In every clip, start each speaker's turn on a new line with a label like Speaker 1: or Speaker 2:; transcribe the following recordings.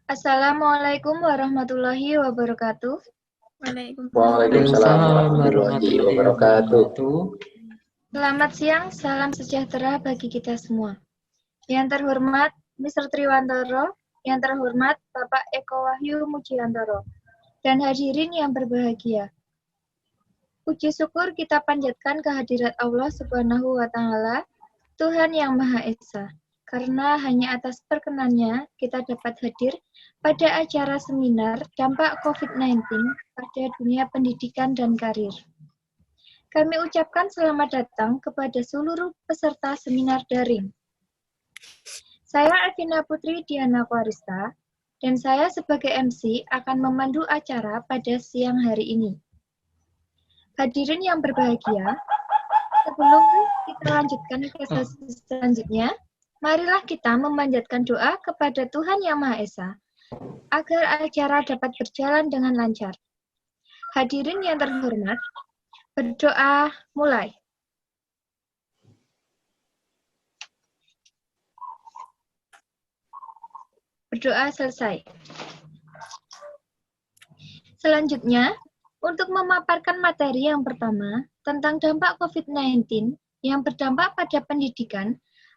Speaker 1: Assalamualaikum warahmatullahi wabarakatuh.
Speaker 2: Waalaikumsalam warahmatullahi wabarakatuh.
Speaker 1: Selamat siang, salam sejahtera bagi kita semua. Yang terhormat Mr. Triwantoro, yang terhormat Bapak Eko Wahyu Mujiantoro, dan hadirin yang berbahagia. Puji syukur kita panjatkan kehadirat Allah Subhanahu wa Ta'ala, Tuhan yang Maha Esa. Karena hanya atas perkenannya kita dapat hadir pada acara seminar dampak COVID-19 pada dunia pendidikan dan karir. Kami ucapkan selamat datang kepada seluruh peserta seminar daring. Saya Alvina Putri Diana Kwarista, dan saya sebagai MC akan memandu acara pada siang hari ini. Hadirin yang berbahagia, sebelum kita lanjutkan ke sesi selanjutnya, marilah kita memanjatkan doa kepada Tuhan Yang Maha Esa, agar acara dapat berjalan dengan lancar. Hadirin yang terhormat, berdoa mulai. Berdoa selesai. Selanjutnya, untuk memaparkan materi yang pertama tentang dampak COVID-19 yang berdampak pada pendidikan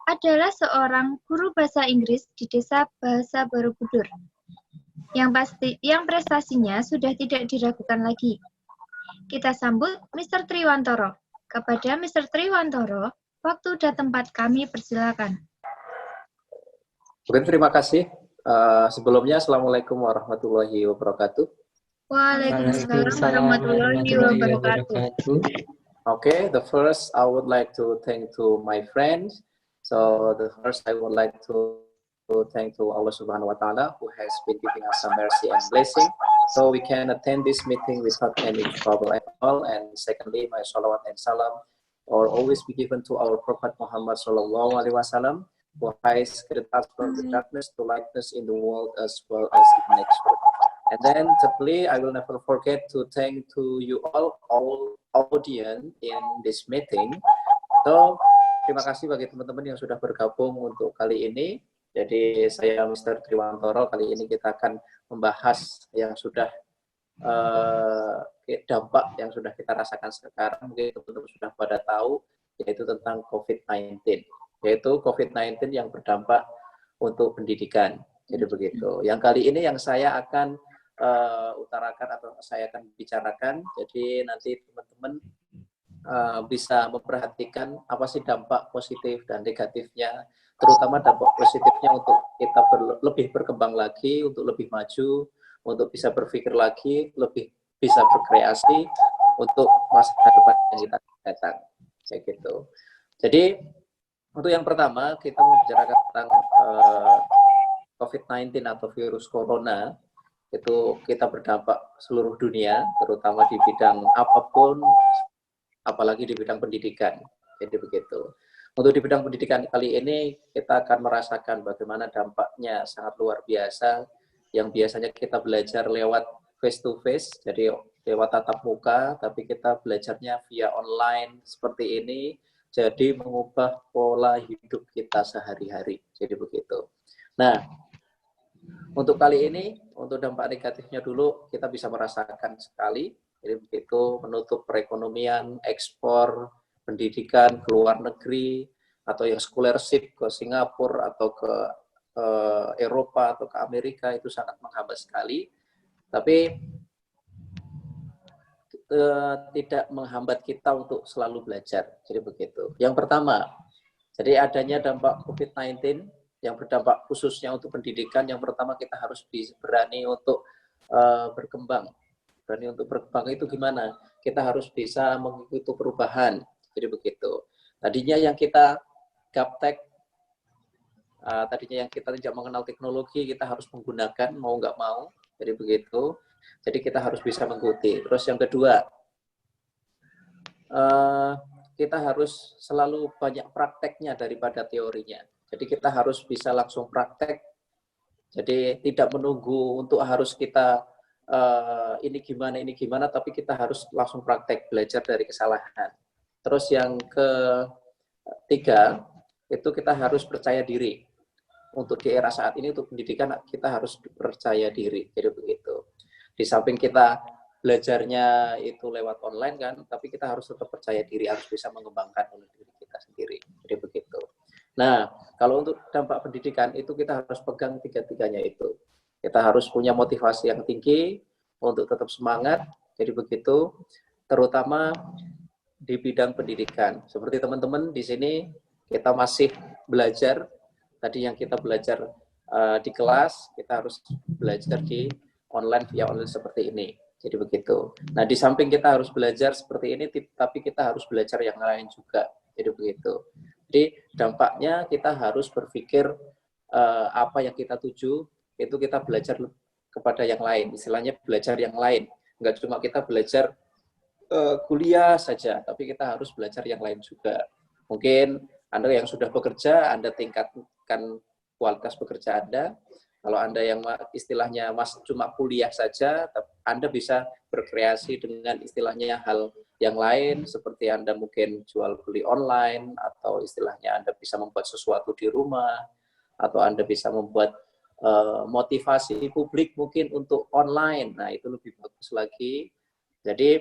Speaker 1: adalah seorang guru bahasa Inggris di Desa Bahasa Borobudur. Yang prestasinya sudah tidak diragukan lagi. Kita sambut Mr. Triwantoro. Kepada Mr. Triwantoro, waktu dan tempat kami persilakan.
Speaker 2: Oke, terima kasih. Sebelumnya, Assalamualaikum warahmatullahi wabarakatuh.
Speaker 1: Waalaikumsalam warahmatullahi wabarakatuh.
Speaker 2: Okay, the first I would like to thank to my friends. So the first I would like to thank to Allah Subhanahu wa Ta'ala who has been giving us some mercy and blessing, so we can attend this meeting without any trouble at all. And secondly, my salawat and salam or always be given to our Prophet Muhammad Sallallahu Alaihi Wasallam, who has created us from the darkness to lightness in the world as well as in next world. And then thirdly, I will never forget to thank to you all audience in this meeting. So terima kasih bagi teman-teman yang sudah bergabung untuk kali ini. Jadi saya Mr. Triwantoro, kali ini kita akan membahas yang sudah dampak yang sudah kita rasakan sekarang, mungkin teman-teman sudah pada tahu, yaitu tentang COVID-19, yaitu COVID-19 yang berdampak untuk pendidikan. Jadi begitu. Yang kali ini yang saya akan utarakan atau saya akan bicarakan, jadi nanti teman-teman bisa memperhatikan apa sih dampak positif dan negatifnya, terutama dampak positifnya untuk kita lebih berkembang lagi, untuk lebih maju, untuk bisa berpikir lagi, lebih bisa berkreasi untuk masa depan yang kita datang, kayak gitu. Jadi untuk yang pertama kita membicarakan tentang COVID-19 atau virus corona. Itu kita berdampak seluruh dunia, terutama di bidang apapun, apalagi di bidang pendidikan. Jadi begitu. Untuk di bidang pendidikan kali ini, kita akan merasakan bagaimana dampaknya sangat luar biasa, yang biasanya kita belajar lewat face to face, jadi lewat tatap muka, tapi kita belajarnya via online seperti ini, jadi mengubah pola hidup kita sehari-hari. Jadi begitu. Nah, untuk kali ini, untuk dampak negatifnya dulu, kita bisa merasakan sekali, jadi begitu menutup perekonomian, ekspor, pendidikan ke luar negeri, atau yang scholarship ke Singapura, atau ke Eropa, atau ke Amerika, itu sangat menghambat sekali. Tapi tidak menghambat kita untuk selalu belajar, jadi begitu. Yang pertama, jadi adanya dampak COVID-19, yang berdampak khususnya untuk pendidikan, yang pertama kita harus berani untuk berkembang. Berani untuk berkembang itu gimana? Kita harus bisa mengikuti perubahan. Jadi begitu. Tadinya yang kita gaptek, tadinya yang kita tidak mengenal teknologi, kita harus menggunakan, mau nggak mau. Jadi begitu. Jadi kita harus bisa mengikuti. Terus yang kedua, kita harus selalu banyak prakteknya daripada teorinya. Jadi kita harus bisa langsung praktek. Jadi tidak menunggu untuk harus kita ini gimana, tapi kita harus langsung praktek, belajar dari kesalahan. Terus yang ketiga, itu kita harus percaya diri. untuk di era saat ini untuk pendidikan kita harus percaya diri. Jadi begitu. Di samping kita belajarnya itu lewat online kan, tapi kita harus tetap percaya diri, harus bisa mengembangkan oleh diri kita sendiri. Jadi begitu. Nah, kalau untuk dampak pendidikan itu kita harus pegang tiga-tiganya itu. Kita harus punya motivasi yang tinggi untuk tetap semangat. Jadi begitu, terutama di bidang pendidikan. Seperti teman-teman di sini kita masih belajar. Tadi yang kita belajar di kelas, kita harus belajar di online via online seperti ini. Jadi begitu. Nah, di samping kita harus belajar seperti ini, tapi kita harus belajar yang lain juga. Jadi begitu. Jadi dampaknya kita harus berpikir apa yang kita tuju, itu kita belajar kepada yang lain. Istilahnya belajar yang lain. Enggak cuma kita belajar kuliah saja, tapi kita harus belajar yang lain juga. Mungkin Anda yang sudah bekerja, Anda tingkatkan kualitas bekerja Anda. Kalau Anda yang istilahnya cuma kuliah saja, Anda bisa berkreasi dengan istilahnya hal yang lain, seperti Anda mungkin jual beli online, atau istilahnya Anda bisa membuat sesuatu di rumah, atau Anda bisa membuat motivasi publik mungkin untuk online. Nah, itu lebih bagus lagi. Jadi,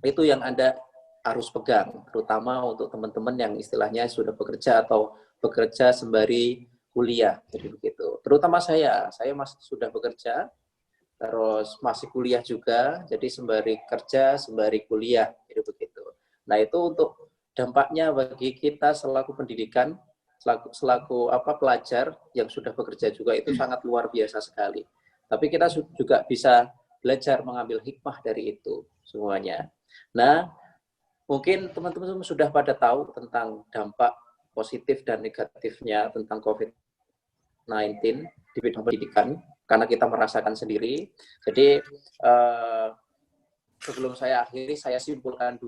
Speaker 2: itu yang Anda harus pegang, terutama untuk teman-teman yang istilahnya sudah bekerja atau bekerja sembari kuliah, jadi begitu. Terutama saya masih sudah bekerja, terus masih kuliah juga, jadi sembari kerja, sembari kuliah, jadi begitu. Nah, itu untuk dampaknya bagi kita selaku pendidikan, selaku pelajar yang sudah bekerja juga itu sangat luar biasa sekali. Tapi kita juga bisa belajar mengambil hikmah dari itu semuanya. Nah, mungkin teman-teman sudah pada tahu tentang dampak positif dan negatifnya tentang COVID-19 di bidang pendidikan, karena kita merasakan sendiri. Jadi sebelum saya akhiri, saya simpulkan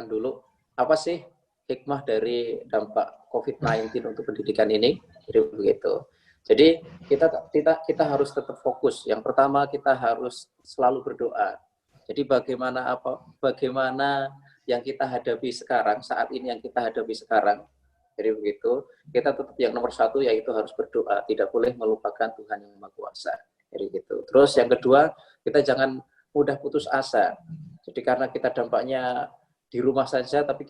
Speaker 2: dulu apa sih hikmah dari dampak COVID-19 untuk pendidikan ini. Jadi begitu. Jadi kita harus tetap fokus. Yang pertama, kita harus selalu berdoa. Jadi bagaimana yang kita hadapi sekarang, saat ini yang kita hadapi sekarang. Jadi begitu, kita tetap yang nomor satu yaitu harus berdoa, tidak boleh melupakan Tuhan yang Maha Kuasa. Jadi gitu. Terus yang kedua, kita jangan mudah putus asa. Jadi karena kita dampaknya di rumah saja, tapi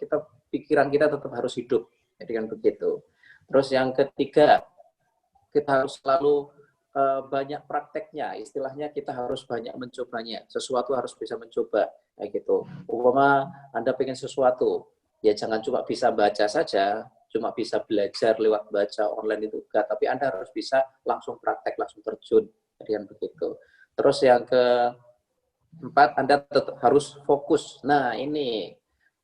Speaker 2: pikiran kita tetap harus hidup. Jadi kan begitu. Terus yang ketiga, kita harus selalu banyak prakteknya, istilahnya kita harus banyak mencobanya. Sesuatu harus bisa mencoba, kayak gitu. Umpama Anda pengen sesuatu, ya jangan cuma bisa baca saja, cuma bisa belajar lewat baca online itu enggak, tapi Anda harus bisa langsung praktek, langsung terjun, jadi begitu. Terus yang keempat, Anda tetap harus fokus. Nah, ini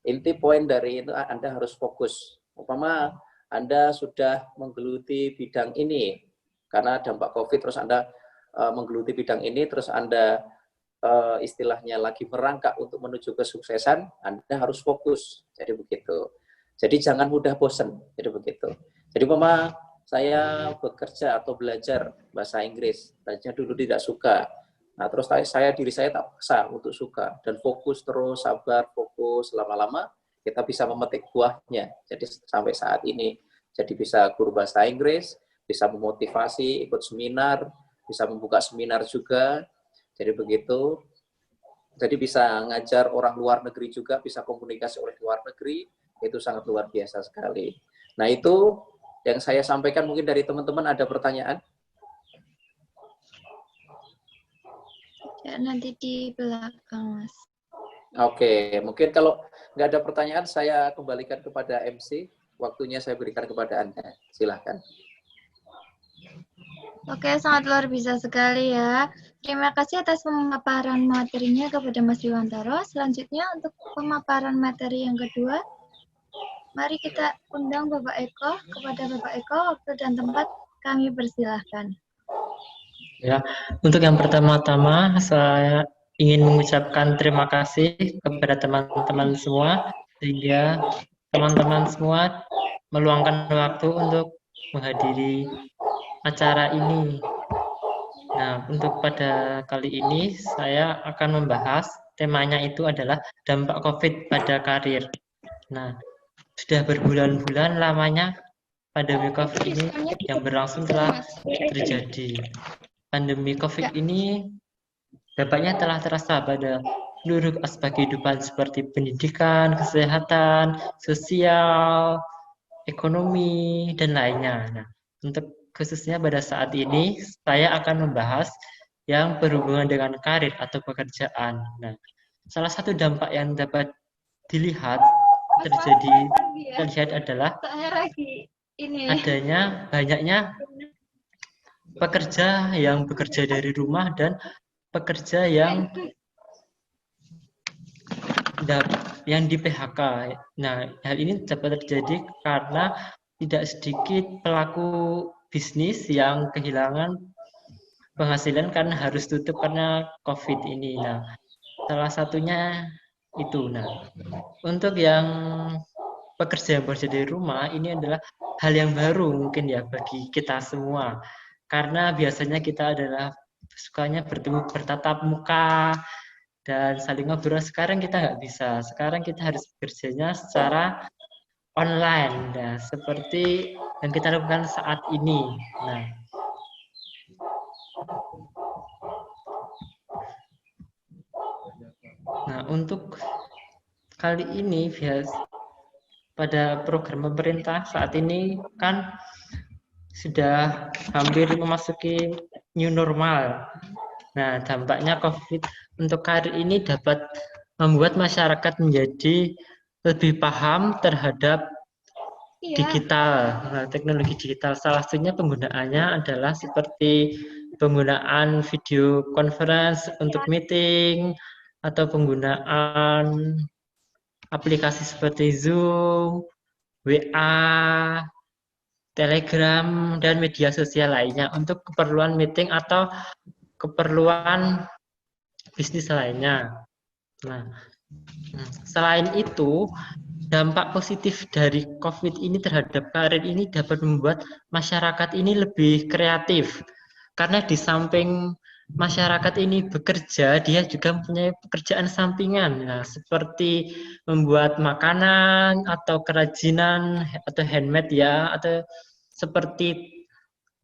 Speaker 2: inti poin dari itu, Anda harus fokus. Umpama Anda sudah menggeluti bidang ini, karena dampak COVID, terus Anda menggeluti bidang ini, terus Anda istilahnya lagi merangkak untuk menuju kesuksesan, Anda harus fokus. Jadi begitu. Jadi jangan mudah bosan. Jadi begitu. Jadi saya bekerja atau belajar bahasa Inggris, tadinya dulu tidak suka. Nah, terus diri saya tak paksa untuk suka dan fokus terus, sabar, fokus, lama-lama kita bisa memetik buahnya. Jadi sampai saat ini jadi bisa guru bahasa Inggris, bisa memotivasi, ikut seminar, bisa membuka seminar juga, jadi begitu. Jadi bisa ngajar orang luar negeri juga, bisa komunikasi oleh luar negeri, itu sangat luar biasa sekali. Nah, itu yang saya sampaikan. Mungkin dari teman-teman ada pertanyaan?
Speaker 1: Ya, nanti di belakang, Mas.
Speaker 2: Oke, mungkin kalau nggak ada pertanyaan, saya kembalikan kepada MC. Waktunya saya berikan kepada Anda. Silahkan.
Speaker 1: Oke, sangat luar biasa sekali ya. Terima kasih atas pemaparan materinya kepada Mas Triwantoro. Selanjutnya untuk pemaparan materi yang kedua, mari kita undang Bapak Eko. Kepada Bapak Eko, waktu dan tempat kami persilahkan.
Speaker 3: Ya, untuk yang pertama-tama saya ingin mengucapkan terima kasih kepada teman-teman semua, sehingga teman-teman semua meluangkan waktu untuk menghadiri acara ini. Nah, untuk pada kali ini saya akan membahas temanya itu adalah dampak COVID pada karir. Nah, sudah berbulan-bulan lamanya pandemi COVID ini
Speaker 1: Diskonnya
Speaker 3: yang berlangsung telah terjadi. Pandemi COVID ini dampaknya telah terasa pada seluruh aspek kehidupan seperti pendidikan, kesehatan, sosial, ekonomi, dan lainnya. Nah, untuk khususnya pada saat ini, saya akan membahas yang berhubungan dengan karir atau pekerjaan. Nah, salah satu dampak yang dapat dilihat terlihat adalah adanya banyaknya pekerja yang bekerja dari rumah dan pekerja yang di PHK. Nah, hal ini dapat terjadi karena tidak sedikit pelaku bisnis yang kehilangan penghasilan karena harus tutup karena COVID ini. Nah, salah satunya itu. Nah, untuk yang pekerja yang bekerja dari rumah ini adalah hal yang baru mungkin ya bagi kita semua. Karena biasanya kita adalah sukanya bertemu bertatap muka dan saling ngobrol. Sekarang kita nggak bisa. Sekarang kita harus bekerjanya secara online. Nah, seperti yang kita lakukan saat ini. Nah, untuk kali ini pada program pemerintah saat ini kan sudah hampir memasuki new normal. Nah, dampaknya COVID untuk karir ini dapat membuat masyarakat menjadi lebih paham terhadap digital, teknologi digital. Salah satunya penggunaannya adalah seperti penggunaan video conference untuk meeting, atau penggunaan aplikasi seperti Zoom, WA, Telegram, dan media sosial lainnya untuk keperluan meeting atau keperluan bisnis lainnya. Nah, selain itu, dampak positif dari COVID ini terhadap karir ini dapat membuat masyarakat ini lebih kreatif. Karena di samping masyarakat ini bekerja, dia juga mempunyai pekerjaan sampingan. Nah, seperti membuat makanan atau kerajinan atau handmade ya, atau seperti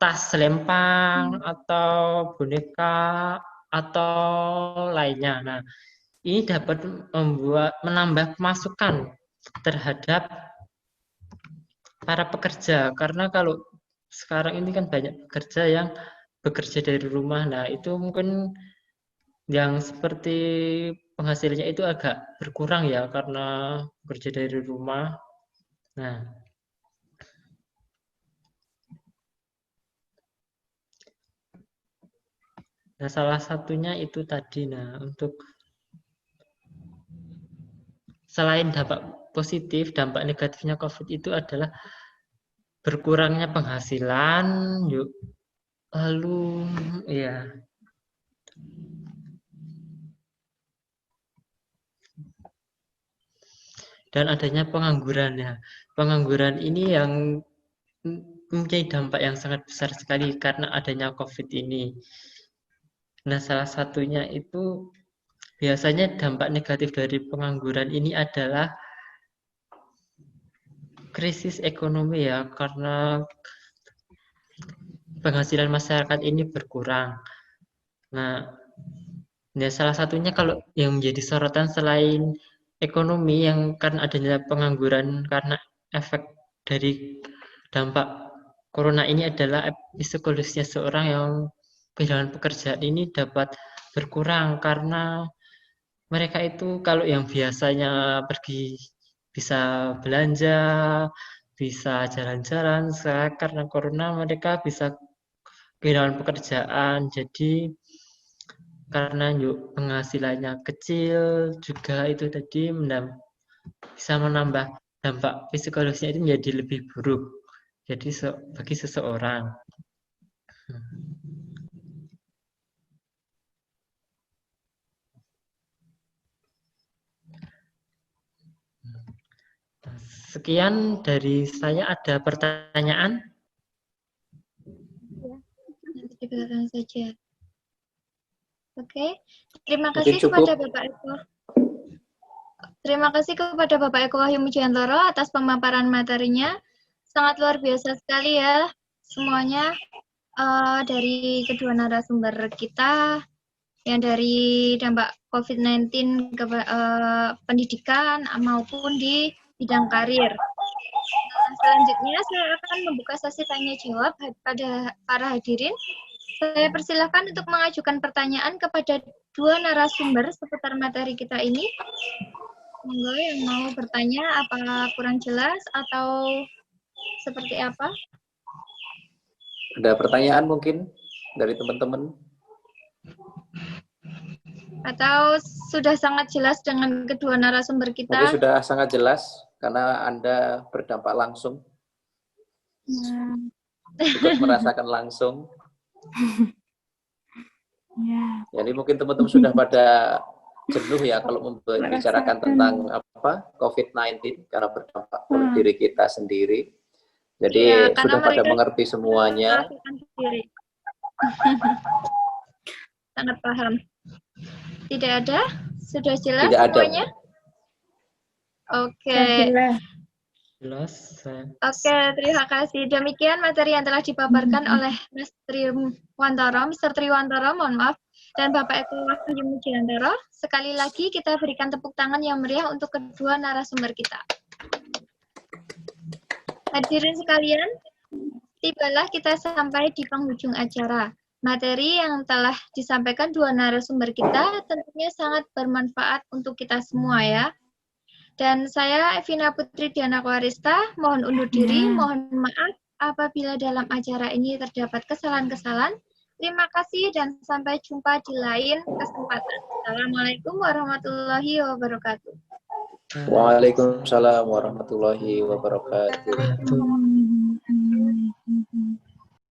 Speaker 3: tas lempang atau boneka atau lainnya. Nah, ini dapat menambah pemasukan terhadap para pekerja, karena kalau sekarang ini kan banyak pekerja yang bekerja dari rumah. Nah, itu mungkin yang seperti penghasilannya itu agak berkurang ya karena bekerja dari rumah. Nah, salah satunya itu tadi. Nah, untuk selain dampak positif, dampak negatifnya COVID itu adalah berkurangnya penghasilan, lalu ya dan adanya pengangguran ya. Pengangguran ini yang mempunyai dampak yang sangat besar sekali karena adanya COVID ini. Nah, salah satunya itu biasanya dampak negatif dari pengangguran ini adalah krisis ekonomi ya, karena penghasilan masyarakat ini berkurang. Nah, ya salah satunya kalau yang menjadi sorotan selain ekonomi yang karena adanya pengangguran karena efek dari dampak corona ini adalah psikologisnya seorang yang kehilangan pekerjaan ini dapat berkurang karena mereka itu kalau yang biasanya pergi bisa belanja, bisa jalan-jalan, karena corona mereka bisa kehilangan pekerjaan. Jadi karena penghasilannya kecil juga itu tadi bisa menambah dampak psikologisnya itu menjadi lebih buruk. Jadi bagi seseorang. Sekian dari saya. Ada pertanyaan?
Speaker 1: Nanti di belakang saja. Oke, terima kasih kepada Bapak Eko. Terima kasih kepada Bapak Eko Wahyu Mujiantoro atas pemaparan materinya. sangat luar biasa sekali ya semuanya, dari kedua narasumber kita, yang dari dampak COVID-19 ke pendidikan maupun di bidang karir. Nah, selanjutnya saya akan membuka sesi tanya jawab pada para hadirin. Saya persilahkan untuk mengajukan pertanyaan kepada dua narasumber seputar materi kita ini. Monggo yang mau bertanya, apa kurang jelas atau seperti apa?
Speaker 2: Ada pertanyaan mungkin dari teman-teman?
Speaker 1: Atau sudah sangat jelas dengan kedua narasumber kita?
Speaker 2: Mungkin sudah sangat jelas karena Anda berdampak langsung. Ikut merasakan langsung. Jadi mungkin teman-teman sudah pada jenuh ya kalau membicarakan tentang apa COVID-19 karena berdampak pada diri kita sendiri. Jadi ya, sudah pada mengerti semuanya.
Speaker 1: Sangat paham. Tidak ada? Sudah jelas
Speaker 2: Tidak
Speaker 1: semuanya? Oke.
Speaker 3: Jelas.
Speaker 1: Oke, terima kasih. Demikian materi yang telah dipaparkan oleh Mas Triwantoro, Mr. Triwantoro, mohon maaf, dan Bapak Eko Wahyu Mujiantoro. Sekali lagi kita berikan tepuk tangan yang meriah untuk kedua narasumber kita. Hadirin sekalian, tibalah kita sampai di penghujung acara. Materi yang telah disampaikan dua narasumber kita tentunya sangat bermanfaat untuk kita semua ya. Dan saya Evina Putri Diana Kwarista, mohon undur diri, mohon maaf apabila dalam acara ini terdapat kesalahan-kesalahan. Terima kasih dan sampai jumpa di lain kesempatan. Assalamualaikum warahmatullahi wabarakatuh.
Speaker 2: Waalaikumsalam warahmatullahi wabarakatuh.